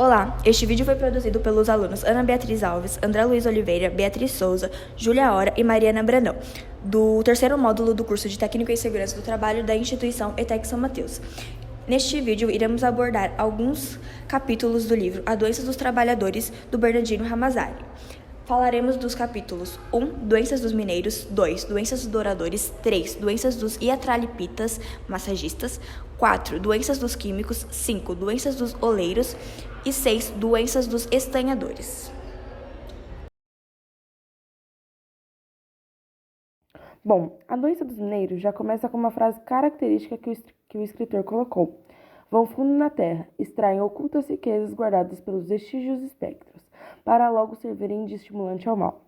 Olá, este vídeo foi produzido pelos alunos Ana Beatriz Alves, André Luiz Oliveira, Beatriz Souza, Júlia Hora e Mariana Brandão, do terceiro módulo do curso de Técnico em Segurança do Trabalho da instituição ETEC São Mateus. Neste vídeo, iremos abordar alguns capítulos do livro A Doença dos Trabalhadores, do Bernardino Ramazzani. Falaremos dos capítulos 1, Doenças dos Mineiros, 2, Doenças dos Douradores, 3, Doenças dos Iatralipitas, massagistas, 4, Doenças dos Químicos, 5, Doenças dos Oleiros e 6, Doenças dos Estanhadores. Bom, a doença dos mineiros já começa com uma frase característica que o escritor colocou. Vão fundo na terra, extraem ocultas riquezas guardadas pelos vestígios espectros, para logo servirem de estimulante ao mal.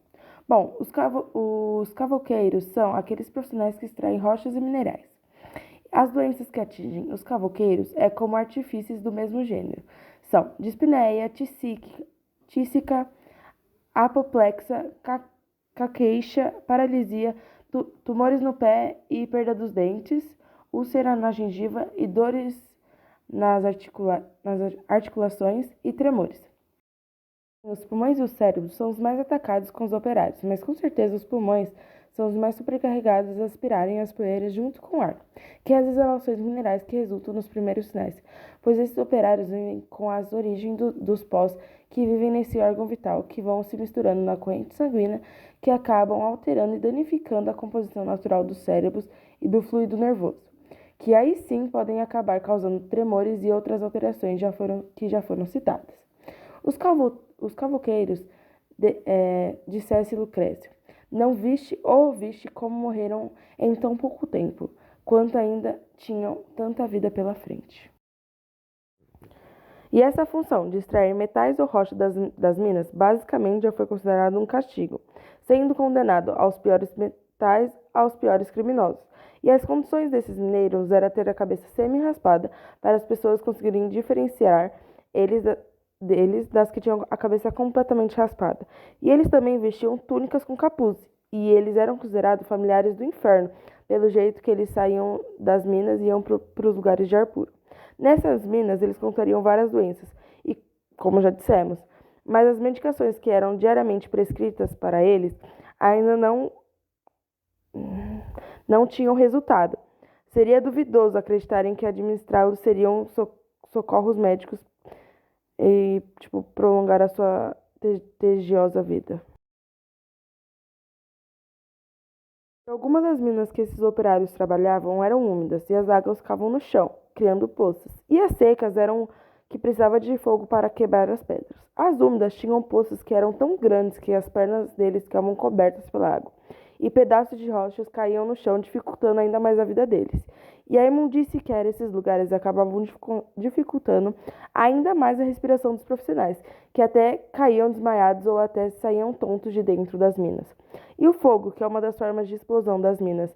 Bom, os cavoqueiros são aqueles profissionais que extraem rochas e minerais. As doenças que atingem os cavoqueiros é como artifícios do mesmo gênero. São dispneia, tísica, apoplexa, caqueixa, paralisia, tumores no pé e perda dos dentes, úlcera na gengiva e dores nas articulações e tremores. Os pulmões e o cérebro são os mais atacados com os operários, mas com certeza os pulmões são os mais sobrecarregados a aspirarem as poeiras junto com o ar, que é as exalações minerais que resultam nos primeiros sinais, pois esses operários vivem com as origens dos pós que vivem nesse órgão vital, que vão se misturando na corrente sanguínea, que acabam alterando e danificando a composição natural dos cérebros e do fluido nervoso, que aí sim podem acabar causando tremores e outras alterações que já foram citadas. Os cavoqueiros, dissesse Lucrécio, não viste ou ouviste como morreram em tão pouco tempo, quanto ainda tinham tanta vida pela frente. E essa função de extrair metais ou rochas das minas basicamente já foi considerada um castigo, sendo condenado aos piores metais aos piores criminosos. E as condições desses mineiros era ter a cabeça semi-raspada para as pessoas conseguirem diferenciar deles das que tinham a cabeça completamente raspada. E eles também vestiam túnicas com capuz, e eles eram considerados familiares do inferno, pelo jeito que eles saíam das minas e iam para os lugares de ar puro. Nessas minas, eles contrariam várias doenças, e, como já dissemos, mas as medicações que eram diariamente prescritas para eles ainda não tinham resultado. Seria duvidoso acreditarem que administrá-los seriam socorros médicos e, prolongar a sua tegiosa vida. Algumas das minas que esses operários trabalhavam eram úmidas e as águas ficavam no chão, criando poças. E as secas eram que precisava de fogo para quebrar as pedras. As úmidas tinham poças que eram tão grandes que as pernas deles ficavam cobertas pela água, e pedaços de rochas caíam no chão, dificultando ainda mais a vida deles. E a imundície que era esses lugares acabavam dificultando ainda mais a respiração dos profissionais, que até caíam desmaiados ou até saíam tontos de dentro das minas. E o fogo, que é uma das formas de explosão das minas,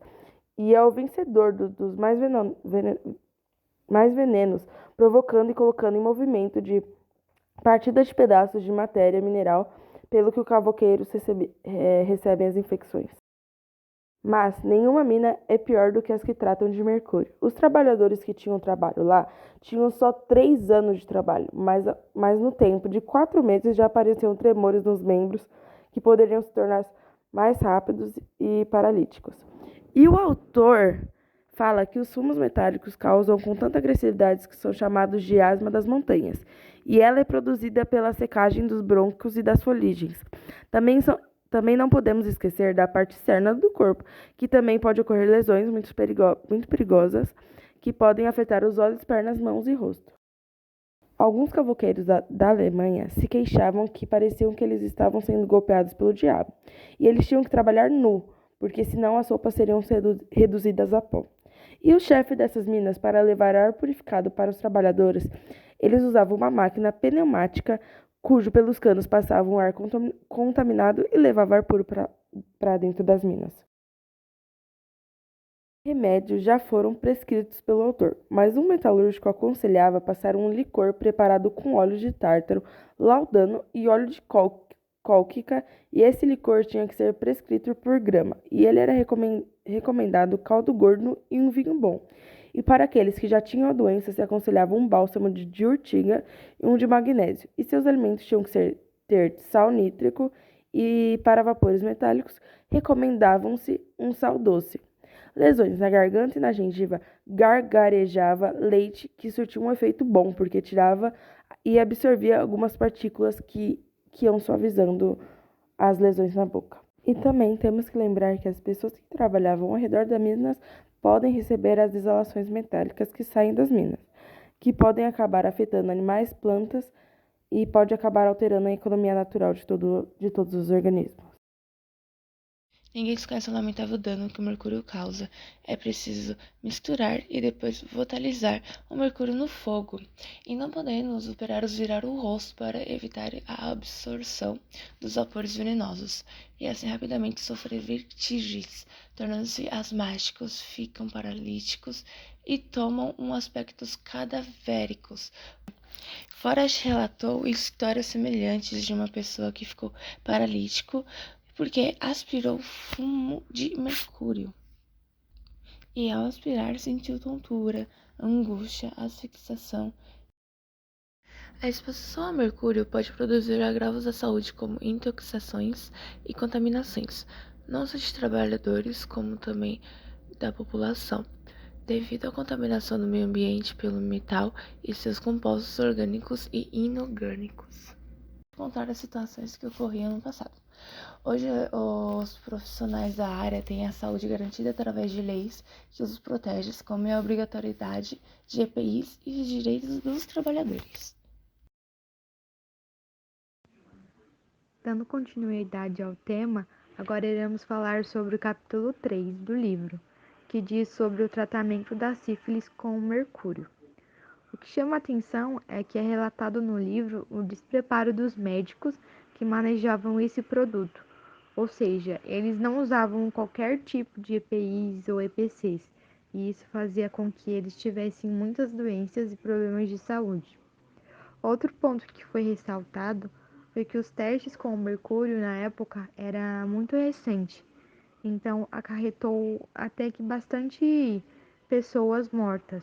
e é o vencedor dos mais venenos, provocando e colocando em movimento de partida de pedaços de matéria mineral, pelo que os cavoqueiros recebem as infecções. Mas nenhuma mina é pior do que as que tratam de mercúrio. Os trabalhadores que tinham trabalho lá tinham só 3 anos de trabalho, mas no tempo de 4 meses já apareciam tremores nos membros que poderiam se tornar mais rápidos e paralíticos. E o autor fala que os fumos metálicos causam com tanta agressividade que são chamados de asma das montanhas, e ela é produzida pela secagem dos brônquios e das foligens. Também não podemos esquecer da parte externa do corpo, que também pode ocorrer lesões muito perigosas, que podem afetar os olhos, pernas, mãos e rosto. Alguns cavoqueiros da Alemanha se queixavam que pareciam que eles estavam sendo golpeados pelo diabo, e eles tinham que trabalhar nu, porque senão as roupas seriam reduzidas a pó. E o chefe dessas minas, para levar ar purificado para os trabalhadores, eles usavam uma máquina pneumática cujo pelos canos passava um ar contaminado e levava ar puro para dentro das minas. Remédios já foram prescritos pelo autor, mas um metalúrgico aconselhava passar um licor preparado com óleo de tártaro, laudano e óleo de cólquica, e esse licor tinha que ser prescrito por grama, e ele era recomendado caldo gordo e um vinho bom. E para aqueles que já tinham a doença, se aconselhava um bálsamo de urtiga e um de magnésio. E seus alimentos tinham que ter sal nítrico e, para vapores metálicos, recomendavam-se um sal doce. Lesões na garganta e na gengiva, gargarejava leite, que surtia um efeito bom, porque tirava e absorvia algumas partículas que iam suavizando as lesões na boca. E também temos que lembrar que as pessoas que trabalhavam ao redor das minas podem receber as exalações metálicas que saem das minas, que podem acabar afetando animais, plantas e pode acabar alterando a economia natural de todos os organismos. Ninguém desconhece o lamentável dano que o mercúrio causa. É preciso misturar e depois volatilizar o mercúrio no fogo. E não podendo os operários virar o rosto para evitar a absorção dos vapores venenosos. E assim rapidamente sofrer vertigens, tornando-se asmáticos, ficam paralíticos e tomam um aspectos cadavéricos. Forrest relatou histórias semelhantes de uma pessoa que ficou paralítico porque aspirou fumo de mercúrio. E ao aspirar sentiu tontura, angústia, asfixiação. A exposição a mercúrio pode produzir agravos à saúde como intoxicações e contaminações, não só de trabalhadores, como também da população, devido à contaminação do meio ambiente pelo metal e seus compostos orgânicos e inorgânicos. Vou contar as situações que ocorriam no passado. Hoje, os profissionais da área têm a saúde garantida através de leis que os protegem, como a obrigatoriedade de EPIs e os direitos dos trabalhadores. Dando continuidade ao tema, agora iremos falar sobre o capítulo 3 do livro, que diz sobre o tratamento da sífilis com mercúrio. O que chama a atenção é que é relatado no livro o despreparo dos médicos que manejavam esse produto, ou seja, eles não usavam qualquer tipo de EPIs ou EPCs, e isso fazia com que eles tivessem muitas doenças e problemas de saúde. Outro ponto que foi ressaltado foi que os testes com o mercúrio na época era muito recente, então acarretou até que bastante pessoas mortas,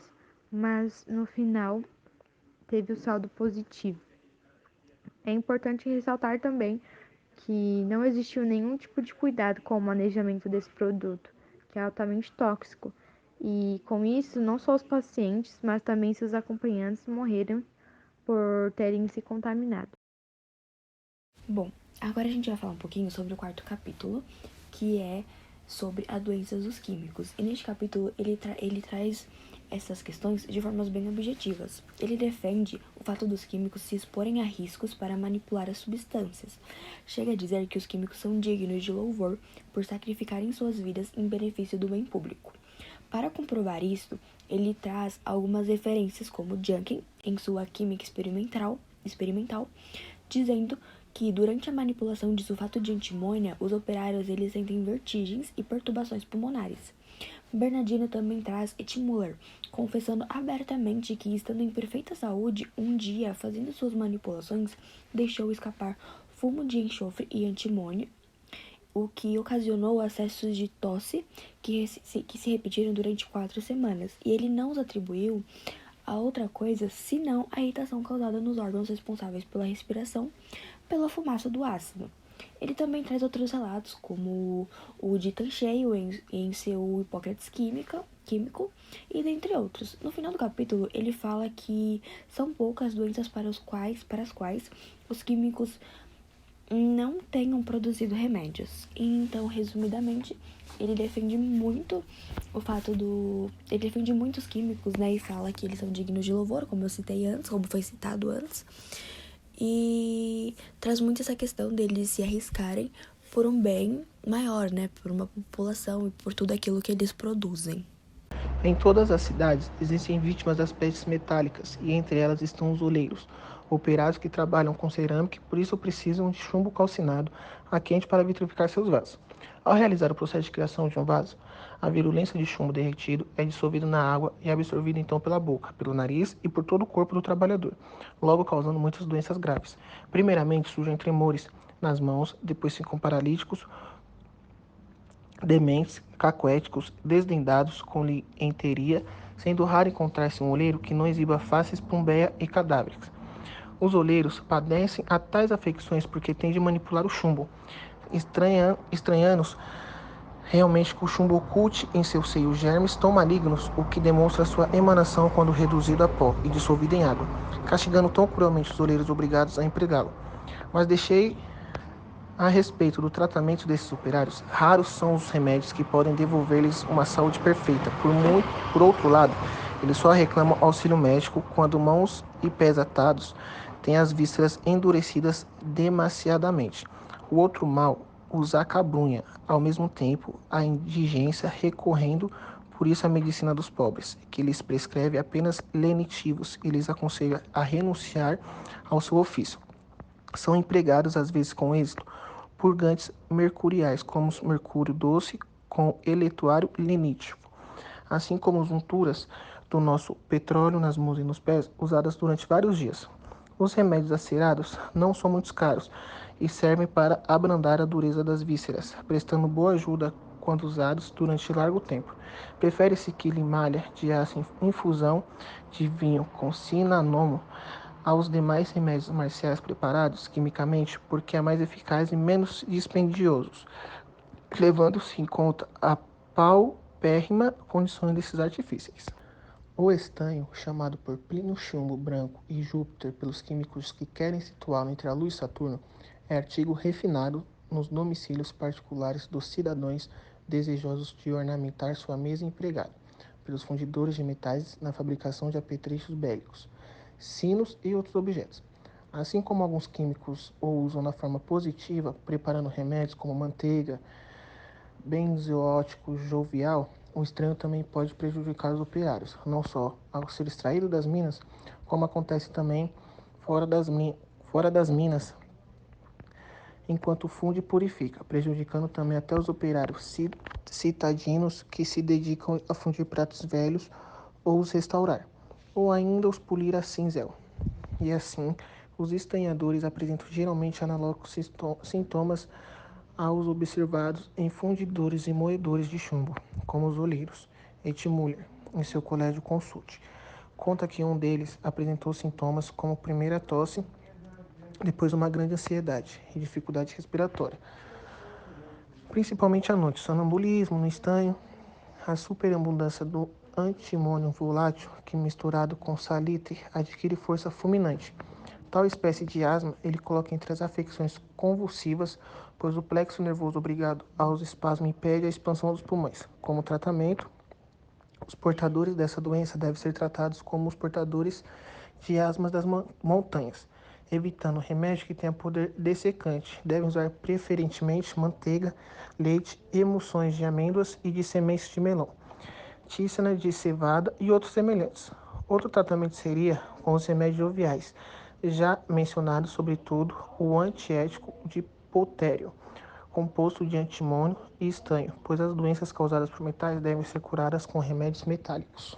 mas no final teve o saldo positivo. É importante ressaltar também que não existiu nenhum tipo de cuidado com o manejamento desse produto, que é altamente tóxico, e com isso não só os pacientes, mas também seus acompanhantes morreram por terem se contaminado. Bom, agora a gente vai falar um pouquinho sobre o quarto capítulo, que é sobre as doenças dos químicos. E neste capítulo ele traz essas questões de formas bem objetivas. Ele defende o fato dos químicos se exporem a riscos para manipular as substâncias. Chega a dizer que os químicos são dignos de louvor por sacrificarem suas vidas em benefício do bem público. Para comprovar isto, ele traz algumas referências como Junkin em sua Química Experimental, dizendo que durante a manipulação de sulfato de antimônia, os operários eles sentem vertigens e perturbações pulmonares. Bernardino também traz Muller, confessando abertamente que, estando em perfeita saúde, um dia, fazendo suas manipulações, deixou escapar fumo de enxofre e antimônio, o que ocasionou acessos de tosse que se repetiram durante 4 semanas. E ele não os atribuiu a outra coisa senão a irritação causada nos órgãos responsáveis pela respiração pela fumaça do ácido. Ele também traz outros relatos, como o de Tancheio em seu Hipócrates Químico, e dentre outros. No final do capítulo, ele fala que são poucas doenças para as quais os químicos não tenham produzido remédios. Então, resumidamente, ele defende muito ele defende muitos químicos, né, e fala que eles são dignos de louvor, como eu citei antes, como foi citado antes, e traz muito essa questão deles se arriscarem por um bem maior, né, por uma população e por tudo aquilo que eles produzem. Em todas as cidades existem vítimas das pestes metálicas e entre elas estão os oleiros, operários que trabalham com cerâmica e por isso precisam de chumbo calcinado a quente para vitrificar seus vasos. Ao realizar o processo de criação de um vaso, a virulência de chumbo derretido é dissolvida na água e absorvida então pela boca, pelo nariz e por todo o corpo do trabalhador, logo causando muitas doenças graves. Primeiramente surgem tremores nas mãos, depois ficam paralíticos, dementes, caquéticos, desdendados, com lienteria, sendo raro encontrar-se um oleiro que não exiba faces pombeia e cadávericas. Os oleiros padecem a tais afecções porque têm de manipular o chumbo, estranhando realmente que o chumbo oculte em seu seio germes tão malignos, o que demonstra sua emanação quando reduzido a pó e dissolvido em água, castigando tão cruelmente os oleiros obrigados a empregá-lo. Mas deixei a respeito do tratamento desses operários, raros são os remédios que podem devolver-lhes uma saúde perfeita. Por outro lado, eles só reclamam auxílio médico quando mãos e pés atados têm as vísceras endurecidas demasiadamente. O outro mal os acabrunha, ao mesmo tempo, a indigência recorrendo por isso a medicina dos pobres, que lhes prescreve apenas lenitivos e lhes aconselha a renunciar ao seu ofício. São empregados, às vezes com êxito, purgantes mercuriais, como mercúrio doce com eletuário lenítico, assim como as unturas do nosso petróleo nas mãos e nos pés, usadas durante vários dias. Os remédios acerados não são muito caros e servem para abrandar a dureza das vísceras, prestando boa ajuda quando usados durante largo tempo. Prefere-se que limalha de aço infusão de vinho com cinanomo aos demais remédios marciais preparados quimicamente, porque é mais eficaz e menos dispendiosos, levando-se em conta a paupérrima condição desses artifícios. O estanho, chamado por Plínio Chumbo Branco e Júpiter pelos químicos que querem situá-lo entre a Lua e Saturno, é artigo refinado nos domicílios particulares dos cidadãos desejosos de ornamentar sua mesa empregada, pelos fundidores de metais na fabricação de apetrechos bélicos, sinos e outros objetos. Assim como alguns químicos o usam na forma positiva, preparando remédios como manteiga, benzoótico jovial, o estranho também pode prejudicar os operários, não só ao ser extraído das minas, como acontece também fora das minas, enquanto funde e purifica, prejudicando também até os operários citadinos que se dedicam a fundir pratos velhos ou os restaurar, ou ainda os polir a cinzel. E assim, os estanhadores apresentam geralmente analógicos sintomas aos observados em fundidores e moedores de chumbo, como os oleiros. Muller, em seu colégio Consulte, conta que um deles apresentou sintomas como primeira tosse, depois uma grande ansiedade e dificuldade respiratória, principalmente à noite, sonambulismo no estanho, a superabundância do antimônio volátil, que misturado com salitre adquire força fulminante. Tal espécie de asma ele coloca entre as afecções convulsivas, pois o plexo nervoso obrigado aos espasmos impede a expansão dos pulmões. Como tratamento, os portadores dessa doença devem ser tratados como os portadores de asmas das montanhas, evitando remédio que tenha poder dessecante. Devem usar preferentemente manteiga, leite, emulsões de amêndoas e de sementes de melão, tísana de cevada e outros semelhantes. Outro tratamento seria com os remédios joviais, já mencionado sobretudo o antiético de potério, composto de antimônio e estanho, pois as doenças causadas por metais devem ser curadas com remédios metálicos.